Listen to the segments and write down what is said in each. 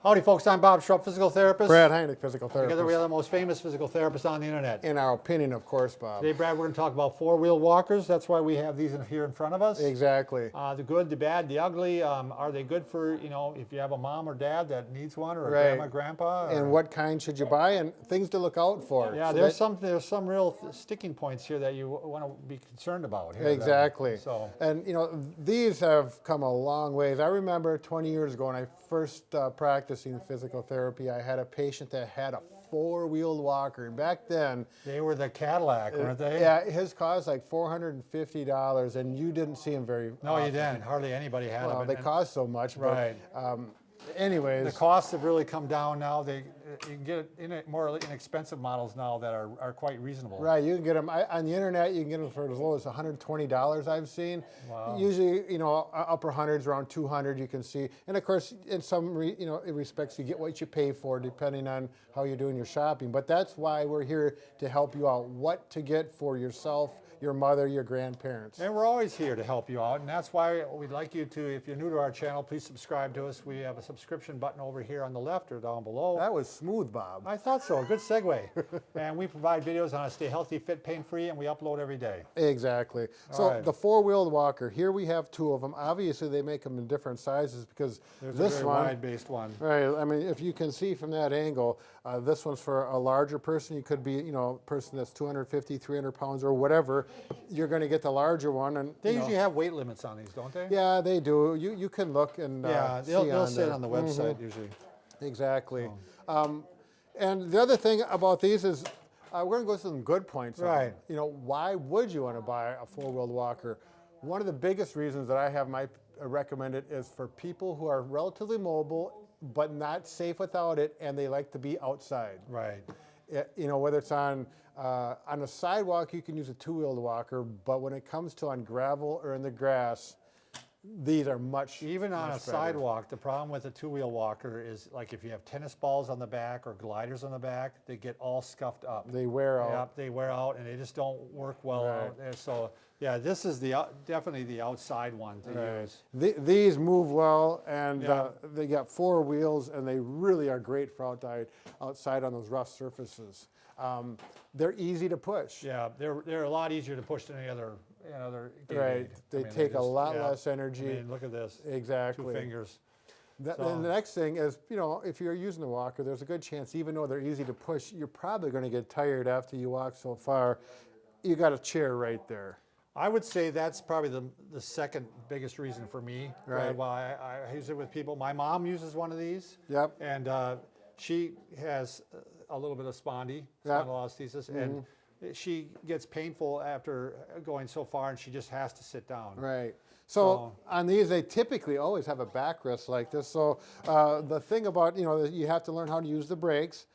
Howdy, folks. I'm Bob Schrupp, physical therapist. Brad Heineck, physical therapist. Together we are the most famous physical therapists on the internet. In our opinion, of course, Bob. Today, Brad, we're going to talk about four-wheel walkers. That's why we have these here in front of us. Exactly. The good, the bad, the ugly. Are they good for, if you have a mom or dad that needs one, or a grandma, grandpa? And what kind should you buy, and things to look out for. Yeah, so there's some real sticking points here that you want to be concerned about here. Exactly. So. And these have come a long ways. I remember 20 years ago when I first practicing physical therapy, I had a patient that had a four-wheeled walker, and back then they were the Cadillac, weren't they? Yeah, his cost like $450, and you didn't see him very No, often. you didn't. Hardly anybody had them. They cost so much, right? But, anyways, the costs have really come down now. You can get more inexpensive models now that are quite reasonable. Right, you can get them on the internet. You can get them for as low as $120. I've seen. Wow. Usually, upper hundreds, around 200. You can see, and of course, in some respects, you get what you pay for, depending on how you're doing your shopping. But that's why we're here to help you out. What to get for yourself, your mother, your grandparents. And we're always here to help you out, and that's why we'd like you to, if you're new to our channel, please subscribe to us. We have a subscription button over here on the left or down below. That was smooth, Bob. I thought so. Good segue. And we provide videos on how to stay healthy, fit, pain-free, and we upload every day. Exactly. So the four-wheeled walker, here we have two of them. Obviously, they make them in different sizes because there's this a very wide-based one. Right. I mean, if you can see from that angle, this one's for a larger person. You could be, a person that's 250, 300 pounds or whatever. You're going to get the larger one. And they usually have weight limits on these, don't they? Yeah, they do. You can look and they'll sit on the website usually. Exactly. And the other thing about these is we're going to go through some good points. Right. Why would you want to buy a four-wheeled walker? One of the biggest reasons that I have recommend it is for people who are relatively mobile but not safe without it, and they like to be outside. Right. Whether it's on a sidewalk, you can use a two-wheeled walker, but when it comes to on gravel or in the grass, these are much Even on much a sidewalk, the problem with a two-wheel walker is, like, if you have tennis balls on the back or gliders on the back, they get all scuffed up. They wear out. Yep, they wear out, and they just don't work well out there. So, yeah, this is definitely the outside one to use. These move well, and they got four wheels, and they really are great for outside on those rough surfaces. They're easy to push. Yeah, they're a lot easier to push than any other. Right. They take a lot less energy. I mean, look at this. Exactly. 2 fingers. And the next thing is, if you're using the walker, there's a good chance, even though they're easy to push, you're probably going to get tired after you walk so far. You got a chair right there. I would say that's probably the second biggest reason for me. Right. Well, I use it with people. My mom uses one of these. Yep. And she has a little bit of spondylolisthesis, and she gets painful after going so far, and she just has to sit down. Right. So on these, they typically always have a backrest like this. So the thing about, you have to learn how to use the brakes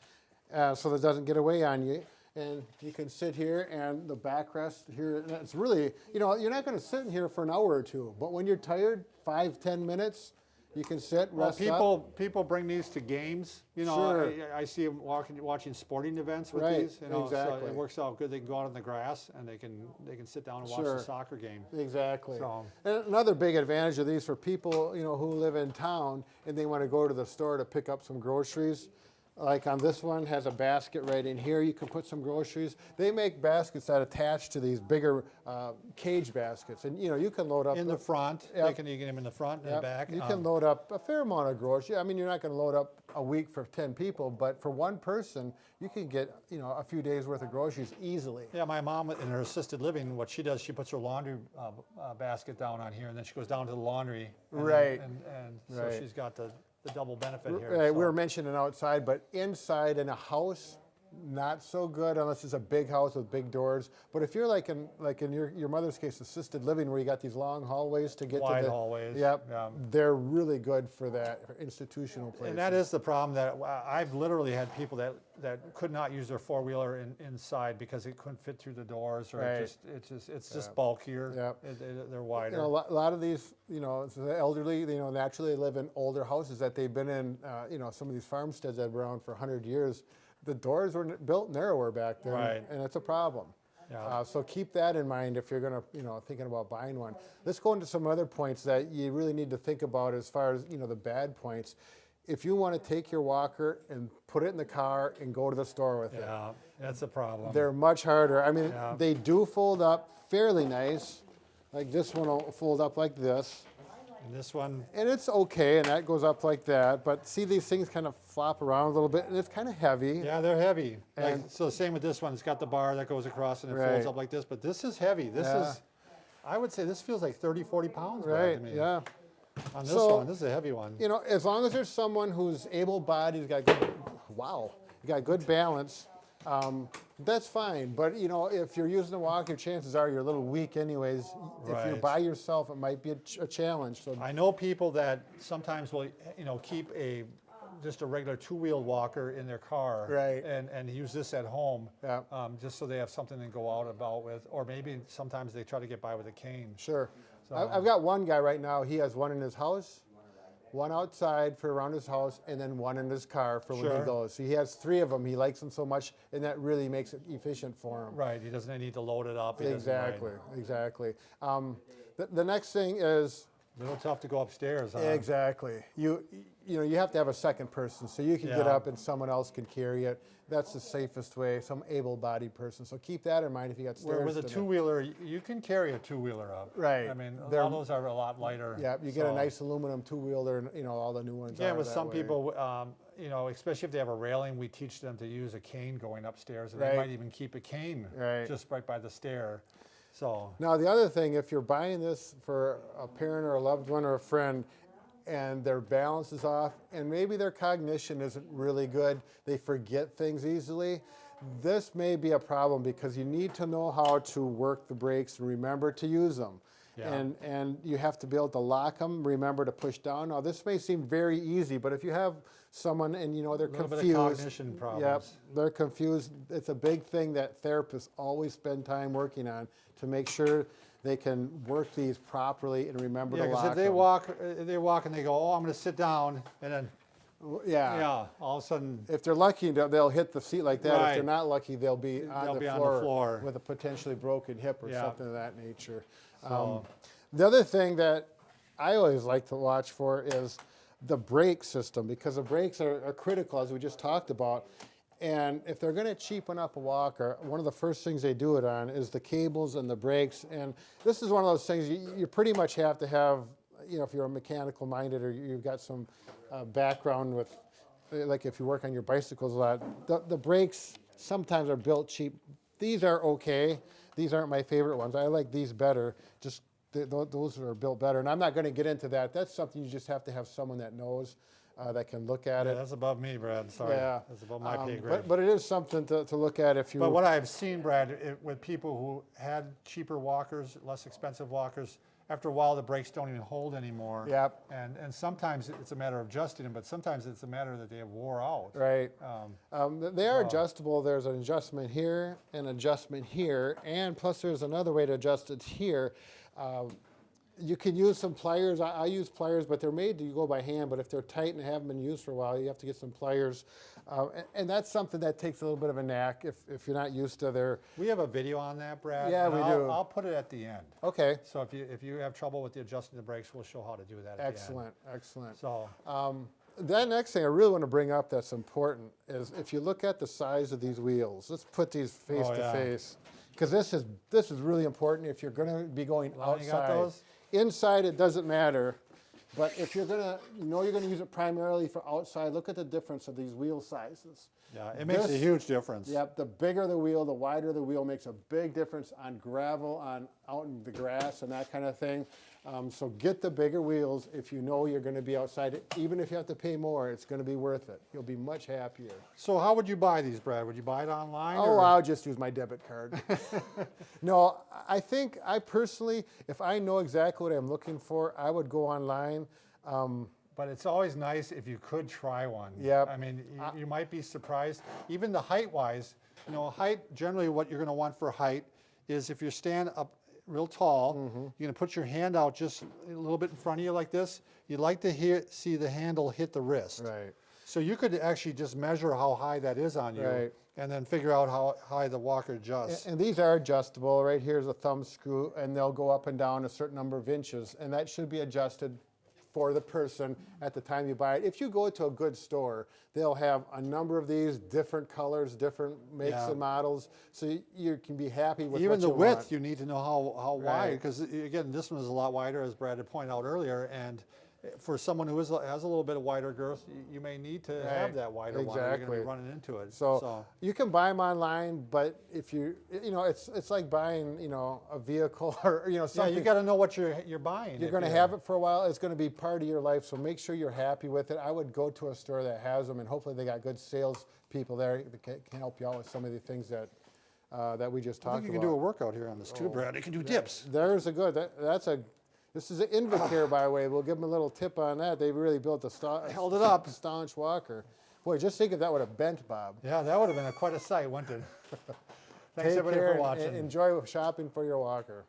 so that it doesn't get away on you. And you can sit here, and the backrest here, it's really, you're not going to sit in here for an hour or two. But when you're tired, 5-10 minutes, you can sit, rest up. People bring these to games. Sure. I see them watching sporting events with these. Exactly. So it works out good. They can go out on the grass, and they can sit down and watch the soccer game. Exactly. So. And another big advantage of these for people who live in town and they want to go to the store to pick up some groceries. Like on this one, has a basket right in here. You can put some groceries. They make baskets that attach to these bigger cage baskets, and you can load up in the front. Yep. You get them in the front and the back. You can load up a fair amount of groceries. I mean, you're not going to load up a week for 10 people, but for one person, you can get a few days worth of groceries easily. Yeah, my mom in her assisted living, what she does, she puts her laundry basket down on here, and then she goes down to the laundry. And so she's got the double benefit here. Right, we were mentioning outside, but inside in a house, not so good unless it's a big house with big doors. But if you're like in your mother's case, assisted living, where you got these long hallways to get wide to the hallways. Yep, they're really good for that, for institutional places. And that is the problem, that I've literally had people that could not use their four-wheeler inside because it couldn't fit through the doors, or it's just bulkier. Yep. They're wider. A lot of these, the elderly, naturally live in older houses that they've been in. Some of these farmsteads that have been around for 100 years. The doors were built narrower back then, and it's a problem. Yeah. So keep that in mind if you're going to, thinking about buying one. Let's go into some other points that you really need to think about as far as, the bad points. if you want to take your walker and put it in the car and go to the store with it. Yeah, that's a problem. They're much harder. I mean, Yeah. they do fold up fairly nice. Like this one will fold up like this. And this one, And it's okay, and that goes up like that. But see, these things kind of flop around a little bit, and it's kind of heavy. yeah, they're heavy. Like, And- so the same with this one. It's got the bar that goes across and it Right. folds up like this. But this is heavy. This Yeah. is, I would say this feels like 30, 40 pounds. Brad, Right, to me. yeah. On this So- one, this is a heavy one. You know, as long as there's someone who's able-bodied, got good, got good balance, that's fine. But you know, if you're using a walker, chances are you're a little weak anyways. If you're Right. by yourself, it might be a challenge. So I know people that sometimes will, keep just a regular two-wheeled walker in their car, Right. and use this at home, Yeah. just so they have something to go out about with, or maybe sometimes they try to get by with a cane. sure. So- I've got one guy right now. He has one in his house, one outside for around his house, and then one in his car for when he Sure. goes. So he has 3 of them. He likes them so much, and that really makes it efficient for him. Right, he doesn't need to load it up. He doesn't, right. Exactly. The next thing is A little tough to go upstairs, huh? exactly. You have to have a second person, so you can get Yeah. up and someone else can carry it. That's the safest way. Some able-bodied person. So keep that in mind if you got Where stairs. with a to the- two-wheeler, you can carry a two-wheeler up. Right. I mean, They're- all those are a lot lighter. Yeah, you get a so- nice aluminum two-wheeler, and all the new ones. Yeah, are with that some way. people, especially if they have a railing, we teach them to use a cane going upstairs, and Right. they might even keep a cane Right. just right by the stair. So, Now, the other thing, if you're buying this for a parent or a loved one or a friend, and their balance is off, and maybe their cognition isn't really good, they forget things easily, this may be a problem because you need to know how to work the brakes and remember to use them. Yeah. And you have to be able to lock them, remember to push down. Now, this may seem very easy, but if you have someone and they're little bit of confused. cognition problems. Yep, they're confused. It's a big thing that therapists always spend time working on to make sure they can work these properly and remember yeah, to because lock if they them. walk and they go, oh, I'm going to sit down, and then, yeah, all of a sudden, If they're lucky, they'll hit the seat like that. If they're Right. not lucky, they'll be on They'll the be on floor the floor. with a potentially broken hip or Yeah. something of that nature. So- The other thing that I always like to watch for is the brake system, because the brakes are critical, as we just talked about. And if they're going to cheapen up a walker, one of the first things they do it on is the cables and the brakes. And this is one of those things you pretty much have to have, if you're a mechanical minded or you've got some background with, like if you work on your bicycles a lot, the brakes sometimes are built cheap. These are okay. These aren't my favorite ones. I like these better. Just those are built better. And I'm not going to get into that. That's something you just have to have someone that knows, that can look at yeah, it. that's above me, Brad, sorry. Yeah. That's above my pay grade. But it is something to look at if you. But what I've seen, Brad, with people who had cheaper walkers, less expensive walkers, after a while the brakes don't even hold anymore. Yep. And sometimes it's a matter of adjusting them, but sometimes it's a matter that they have wore out. Right. They are wow. adjustable. There's an adjustment here, an adjustment here, and plus there's another way to adjust it here. You can use some pliers. I use pliers, but they're made to go by hand. But if they're tight and haven't been used for a while, you have to get some pliers. And that's something that takes a little bit of a knack if you're not used to their. We have a video on that, Brad. Yeah, and we I'll, do. I'll put it at the end. Okay. So if you have trouble with the adjusting the brakes, we'll show how to do that at the end. Excellent. So, That next thing I really want to bring up that's important is if you look at the size of these wheels. Let's put these face Oh, to yeah. face, because this is really important if you're going to be going Lon, you got outside. those? Inside it doesn't matter, but if you're going to you're going to use it primarily for outside, look at the difference of these wheel sizes. yeah, it makes a This- huge difference. Yep, the bigger the wheel, the wider the wheel makes a big difference on gravel, out in the grass and that kind of thing. So get the bigger wheels if you know you're going to be outside. Even if you have to pay more, it's going to be worth it. You'll be much happier. So how would you buy these, Brad? Would you buy it online? Oh, or? I'll just use my debit card. No, I think I personally, if I know exactly what I'm looking for, I would go online. But it's always nice if you could try one. Yep. I mean, you might be surprised. Even the height-wise, height, generally what you're going to want for height is if you stand up real tall, you're going to put your hand out just a little bit in front of you like this. You'd like to see the handle hit the wrist. Right. So you could actually just measure how high that is on you Right. and then figure out how high the walker adjusts. And these are adjustable. Right here's a thumb screw, and they'll go up and down a certain number of inches, and that should be adjusted for the person at the time you buy it. If you go to a good store, they'll have a number of these different colors, different makes Yeah. and models, so you can be happy with Even what the you width, want. you need to know how wide, Right. because again, this one is a lot wider, as Brad had pointed out earlier, and for someone who has a little bit of wider girth, you may need to have Right. that wider one, or you're going to Exactly. be running into it. So you can buy them online, but if it's like buying, a vehicle or, yeah, something. you got to know what you're buying. You're if going to have it for a while. It's going to be part of your life, so make sure you're happy with it. I would go to a store that has them, and hopefully they got good sales people there that can help you out with some of the things that we just I talked think you about. can do a workout here on this too, Brad. You can do dips. There's a good. This is an Invacare, by the way. We'll give them a little tip on that. They really built a Held it up. staunch walker. Boy, just think if that would have bent, Bob. Yeah, that would have been quite a sight, wouldn't it? Thanks Take everybody care for watching. and enjoy shopping for your walker.